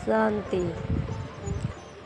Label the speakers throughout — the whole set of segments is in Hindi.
Speaker 1: शांति।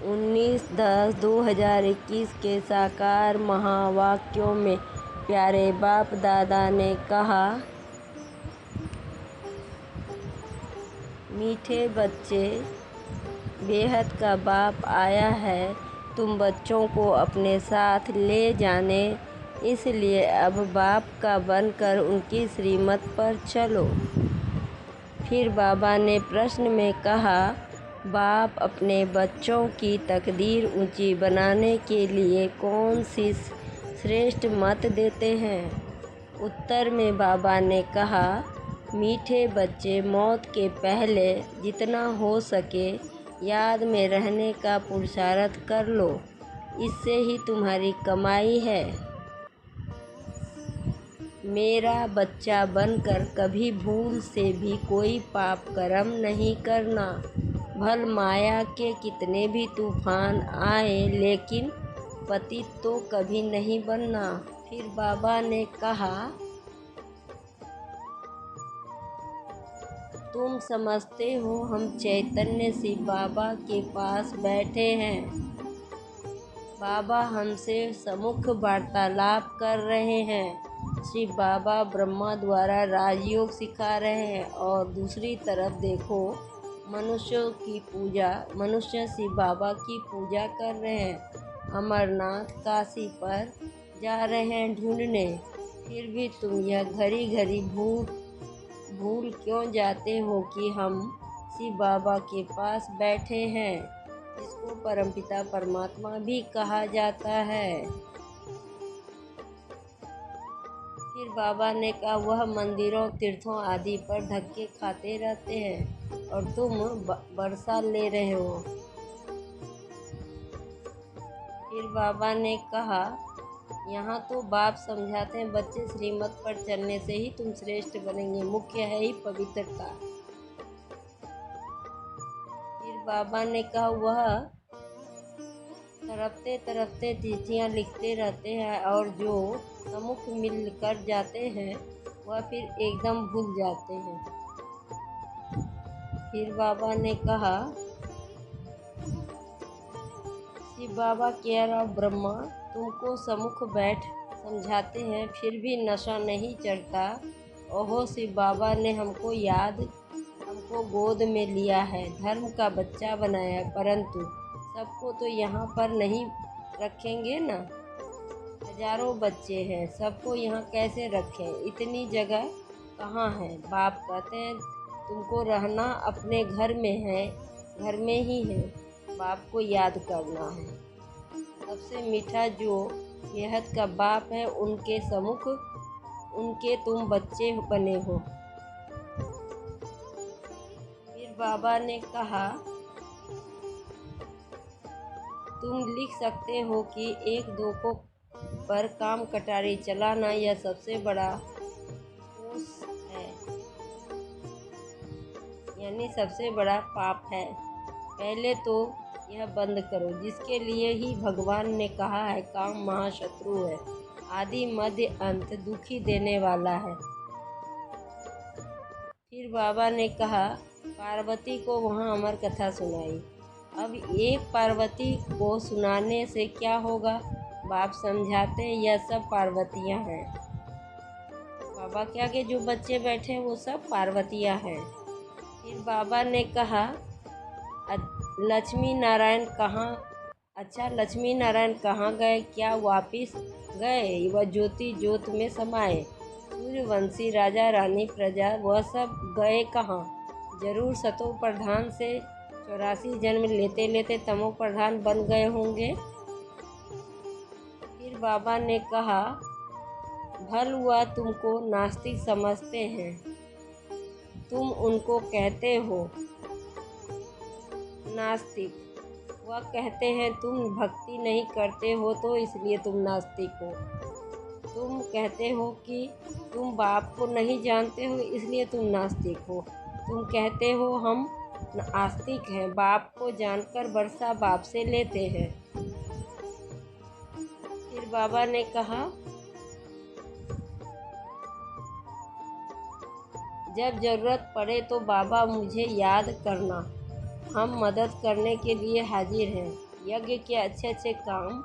Speaker 1: 19/10/2021 के साकार महावाक्यों में प्यारे बाप दादा ने कहा, मीठे बच्चे, बेहद का बाप आया है तुम बच्चों को अपने साथ ले जाने, इसलिए अब बाप का बनकर उनकी श्रीमत पर चलो। फिर बाबा ने प्रश्न में कहा, बाप अपने बच्चों की तकदीर ऊंची बनाने के लिए कौन सी श्रेष्ठ मत देते हैं? उत्तर में बाबा ने कहा, मीठे बच्चे, मौत के पहले जितना हो सके याद में रहने का पुरुषार्थ कर लो, इससे ही तुम्हारी कमाई है। मेरा बच्चा बनकर कभी भूल से भी कोई पाप कर्म नहीं करना। भल माया के कितने भी तूफान आए, लेकिन पतित तो कभी नहीं बनना। फिर बाबा ने कहा, तुम समझते हो हम चैतन्य शिव बाबा के पास बैठे हैं। बाबा हमसे सम्मुख वार्तालाप कर रहे हैं। शिव बाबा ब्रह्मा द्वारा राजयोग सिखा रहे हैं और दूसरी तरफ देखो, मनुष्य शिव बाबा की पूजा कर रहे हैं। अमरनाथ काशी पर जा रहे हैं ढूंढने, फिर भी तुम यह घड़ी घड़ी भूल क्यों जाते हो कि हम शिव बाबा के पास बैठे हैं, जिसको परमपिता परमात्मा भी कहा जाता है। फिर बाबा ने कहा, वह मंदिरों तीर्थों आदि पर धक्के खाते रहते हैं और तुम बरसा ले रहे हो। फिर बाबा ने कहा, यहाँ तो बाप समझाते हैं बच्चे, श्रीमत पर चलने से ही तुम श्रेष्ठ बनेंगे, मुख्य है ही पवित्रता। फिर बाबा ने कहा, वह तरफते चिट्ठियाँ लिखते रहते हैं और जो सम्मुख मिल कर जाते हैं वह फिर एकदम भूल जाते हैं। फिर बाबा ने कहा, शिव बाबा केयर ऑफ ब्रह्मा तुमको सम्मुख बैठ समझाते हैं, फिर भी नशा नहीं चढ़ता। ओहो, शिव बाबा ने हमको गोद में लिया है, धर्म का बच्चा बनाया, परंतु सबको तो यहाँ पर नहीं रखेंगे ना। हजारों बच्चे हैं, सबको यहाँ कैसे रखें? इतनी जगह कहाँ है? बाप कहते हैं तुमको रहना अपने घर में है, घर में ही है, बाप को याद करना है। सबसे मीठा जो बेहद का बाप है, उनके सम्मुख उनके तुम बच्चे बने हो। फिर बाबा ने कहा, तुम लिख सकते हो कि एक दो को पर काम कटारी चलाना यह सबसे बड़ा दोष है, यानी सबसे बड़ा पाप है। पहले तो यह बंद करो, जिसके लिए ही भगवान ने कहा है काम महाशत्रु है, आदि मध्य अंत दुखी देने वाला है। फिर बाबा ने कहा, पार्वती को वहाँ अमर कथा सुनाई। अब एक पार्वती को सुनाने से क्या होगा? बाप समझाते हैं यह सब पार्वतियाँ हैं। बाबा के आगे जो बच्चे बैठे हैं वो सब पार्वतियाँ हैं। फिर बाबा ने कहा, लक्ष्मी नारायण कहाँ? अच्छा, लक्ष्मी नारायण कहाँ गए? क्या वापिस गए? वह ज्योति ज्योत में समाये। सूर्यवंशी राजा रानी प्रजा वह सब गए कहाँ? जरूर सतो प्रधान से 84 जन्म लेते लेते तमो प्रधान बन गए होंगे। फिर बाबा ने कहा, भल हुआ तुमको नास्तिक समझते हैं, तुम उनको कहते हो नास्तिक। वह कहते हैं तुम भक्ति नहीं करते हो तो इसलिए तुम नास्तिक हो। तुम कहते हो कि तुम बाप को नहीं जानते हो इसलिए तुम नास्तिक हो। तुम कहते हो हम आस्तिक हैं, बाप को जानकर वर्षा बाप से लेते हैं। फिर बाबा ने कहा, जब जरूरत पड़े तो बाबा मुझे याद करना। हम मदद करने के लिए हाजिर हैं। यज्ञ के अच्छे अच्छे काम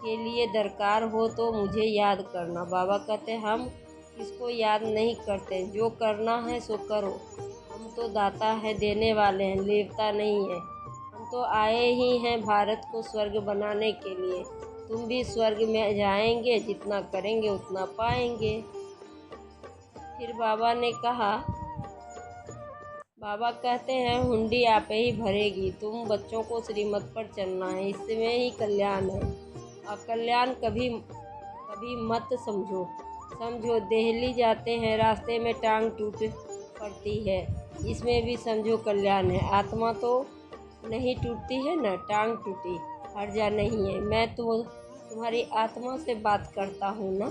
Speaker 1: के लिए दरकार हो तो मुझे याद करना। बाबा कहते हम किसको याद नहीं करते, जो करना है सो करो। हम तो दाता है, देने वाले हैं, लेवता नहीं है। हम तो आए ही हैं भारत को स्वर्ग बनाने के लिए। तुम भी स्वर्ग में जाएंगे, जितना करेंगे उतना पाएंगे। फिर बाबा कहते हैं हुंडी आप ही भरेगी, तुम बच्चों को श्रीमत पर चलना है, इसमें ही कल्याण है। अकल्याण कभी कभी मत समझो। दिल्ली जाते हैं, रास्ते में टांग टूट पड़ती है, इसमें भी समझो कल्याण है। आत्मा तो नहीं टूटती है ना, टांग टूटी हर्जा नहीं है। मैं तो तुम्हारी आत्मा से बात करता हूँ ना।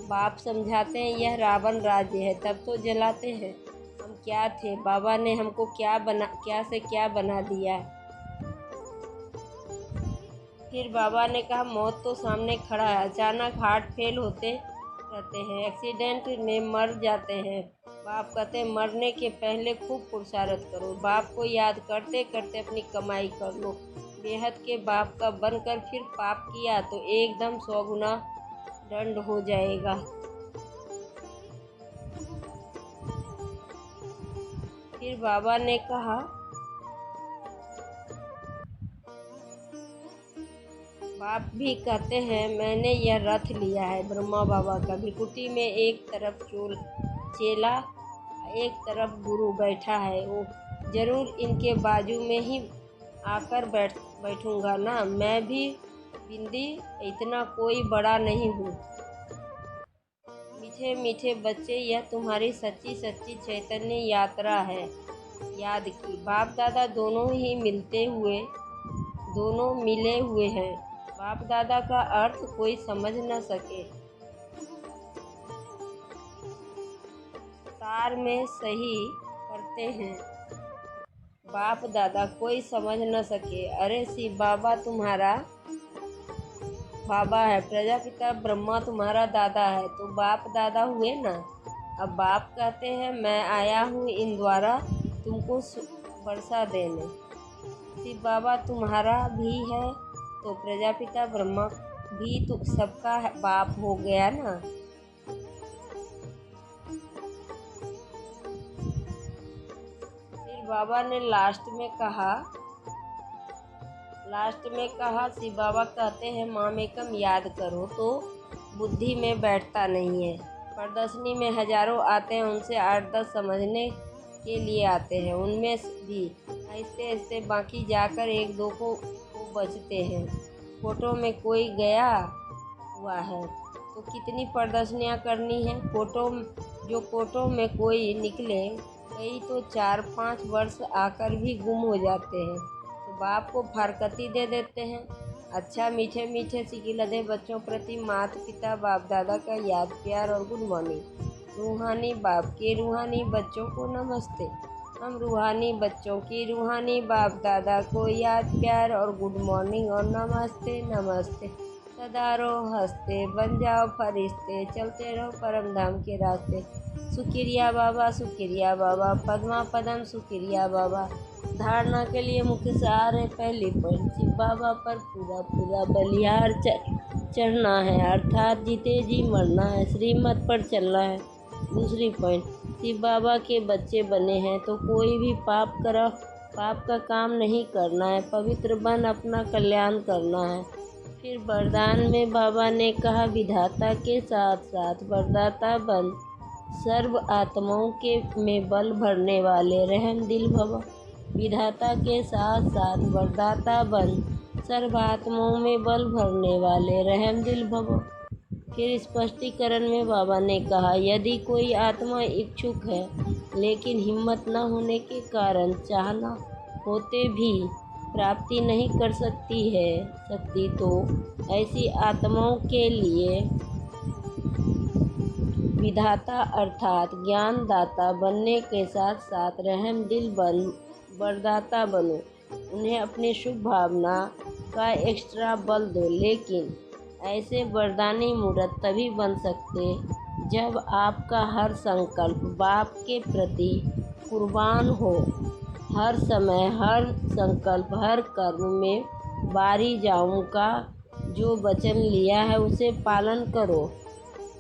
Speaker 1: बाप समझाते हैं यह रावण राज्य है, तब तो जलाते हैं। हम क्या थे, बाबा ने हमको क्या से क्या बना दिया। फिर बाबा ने कहा मौत तो सामने खड़ा है, अचानक हार्ट फेल होते रहते हैं, एक्सीडेंट में मर जाते हैं। बाप कहते हैं मरने के पहले खूब पुरुषार्थ करो। बाप को याद करते करते अपनी कमाई कर लो। बेहद के बाप का बनकर फिर पाप किया तो एकदम 100 गुना दंड हो जाएगा। फिर बाबा ने कहा बाप भी कहते हैं मैंने यह रथ लिया है ब्रह्मा बाबा का। भृकुटी में एक तरफ चेला एक तरफ गुरु बैठा है, वो जरूर इनके बाजू में ही आकर बैठूंगा ना। मैं भी बिंदी इतना कोई बड़ा नहीं हूँ। मीठे मीठे बच्चे, यह तुम्हारी सच्ची सच्ची चैतन्य यात्रा है। याद की बाप दादा दोनों मिले हुए हैं। बाप दादा का अर्थ कोई समझ न सके, तार में सही करते हैं। बाप दादा कोई समझ न सके। अरे शिव बाबा तुम्हारा बाबा है, प्रजापिता ब्रह्मा तुम्हारा दादा है, तो बाप दादा हुए ना। अब बाप कहते हैं मैं आया हूँ इन द्वारा तुमको वर्षा देने। शिव बाबा तुम्हारा भी है तो प्रजापिता ब्रह्मा भी तो सबका बाप हो गया ना। फिर बाबा ने लास्ट में कहा शिव बाबा कहते हैं मामेकम याद करो तो बुद्धि में बैठता नहीं है। प्रदर्शनी में हजारों आते हैं, उनसे 8-10 समझने के लिए आते हैं, उनमें भी ऐसे ऐसे बाकी जाकर 1-2 को बचते हैं। फोटो में कोई गया हुआ है तो कितनी प्रदर्शनियाँ करनी है। फोटो में कोई निकले, कई तो 4-5 वर्ष आकर भी गुम हो जाते हैं, तो बाप को फारकती दे देते हैं। अच्छा मीठे मीठे सिकिलधे बच्चों प्रति माता पिता बाप दादा का याद प्यार और गुड मॉर्निंग। रूहानी बाप के रूहानी बच्चों को नमस्ते। हम रूहानी बच्चों की रूहानी बाप दादा को याद प्यार और गुड मॉर्निंग और नमस्ते नमस्ते। सदा रहो हंसते, बन जाओ फरिश्ते, चलते रहो परम धाम के रास्ते। शुक्रिया बाबा, पद्मा पदम शुक्रिया बाबा। धारणा के लिए मुख्य सार है पहली पॉइंट, शिव बाबा पर पूरा बलिहार चढ़ना है, अर्थात जीते जी मरना है, श्रीमत पर चलना है। दूसरी पॉइंट, शिव बाबा के बच्चे बने हैं तो कोई भी पाप का काम नहीं करना है, पवित्र बन अपना कल्याण करना है। फिर वरदान में बाबा ने कहा विधाता के साथ साथ वरदाता बन, सर्व आत्माओं के में बल भरने वाले रहम दिल भव। विधाता के साथ साथ वरदाता बन, सर्व आत्माओं में बल भरने वाले रहम दिल भव। फिर स्पष्टीकरण में बाबा ने कहा यदि कोई आत्मा इच्छुक है लेकिन हिम्मत न होने के कारण चाहना होते भी प्राप्ति नहीं कर सकती तो ऐसी आत्माओं के लिए विधाता अर्थात ज्ञानदाता बनने के साथ साथ रहम दिल वरदाता बनो। उन्हें अपनी शुभ भावना का एक्स्ट्रा बल दो। लेकिन ऐसे वरदानी मूर्त तभी बन सकते जब आपका हर संकल्प बाप के प्रति कुर्बान हो। हर समय, हर संकल्प, हर कर्म में बारी जाऊंगा। जो वचन लिया है उसे पालन करो।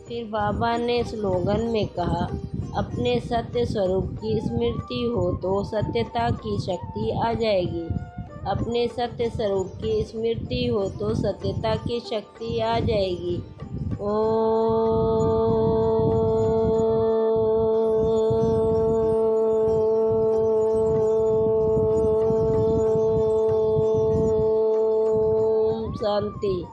Speaker 1: फिर बाबा ने स्लोगन में कहा, अपने सत्य स्वरूप की स्मृति हो तो सत्यता की शक्ति आ जाएगी। अपने सत्य स्वरूप की स्मृति हो तो सत्यता की शक्ति आ जाएगी। ओम शांति।